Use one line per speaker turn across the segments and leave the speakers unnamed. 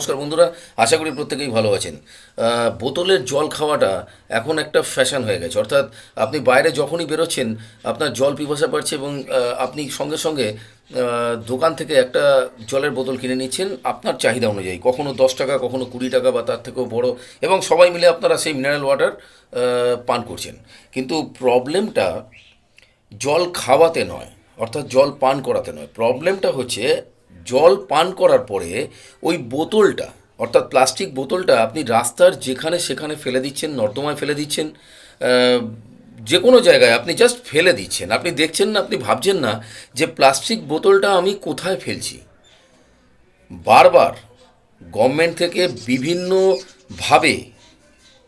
নমস্কার বন্ধুরা, আশা করি প্রত্যেকেই ভালো আছেন। বোতলের জল খাওয়াটা এখন একটা ফ্যাশন হয়ে গেছে, অর্থাৎ আপনি বাইরে যখনই বেরোচ্ছেন আপনার জল পিপাসা পাচ্ছে এবং আপনি সঙ্গে সঙ্গে দোকান থেকে একটা জলের বোতল কিনে নিচ্ছেন আপনার চাহিদা অনুযায়ী, কখনো 10 টাকা, কখনো 20 টাকা বা তার থেকেও বড়, এবং সবাই মিলে আপনারা সেই মিনারেল ওয়াটার পান করছেন। কিন্তু প্রবলেমটা জল খাওয়াতে নয়, অর্থাৎ জল পান করাতে নয়। প্রবলেমটা হচ্ছে জল পান করার পরে ওই বোতলটা, অর্থাৎ প্লাস্টিক বোতলটা আপনি রাস্তার যেখানে সেখানে ফেলে দিচ্ছেন, নর্দমায় ফেলে দিচ্ছেন, আহ, যে কোনো জায়গায় আপনি জাস্ট ফেলে দিচ্ছেন। আপনি দেখছেন না, আপনি ভাবছেন না যে প্লাস্টিক বোতলটা আমি কোথায় ফেলছি। বারবার গভর্নমেন্ট থেকে বিভিন্নভাবে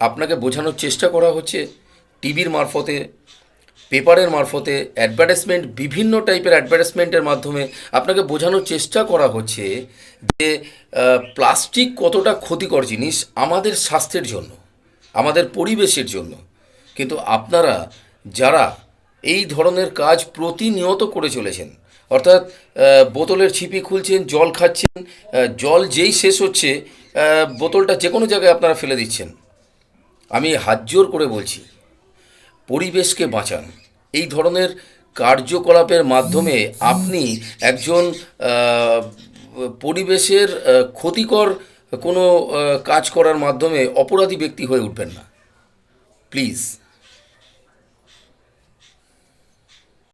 আপনাকে বোঝানোর চেষ্টা করা হচ্ছে, টিভির মারফতে, পেপারের মারফতে, অ্যাডভার্টাইজমেন্ট, বিভিন্ন টাইপের অ্যাডভার্টাইজমেন্টের মাধ্যমে আপনাকে বোঝানোর চেষ্টা করা হচ্ছে যে প্লাস্টিক কতটা ক্ষতিকর জিনিস আমাদের স্বাস্থ্যের জন্য, আমাদের পরিবেশের জন্য। কিন্তু আপনারা যারা এই ধরনের কাজ প্রতিনিয়ত করে চলেছেন, অর্থাৎ বোতলের ছিপি খুলছেন, জল খাচ্ছেন, জল যেই শেষ হচ্ছে বোতলটা যে কোনো জায়গায় আপনারা ফেলে দিচ্ছেন, আমি হাত জোর করে বলছি পরিবেশকে বাঁচান। এই ধরনের কার্যকলাপের মাধ্যমে আপনি একজন আহ, পরিবেশের ক্ষতিকর কোনো কাজ করার মাধ্যমে অপরাধী ব্যক্তি হয়ে উঠবেন না, প্লিজ।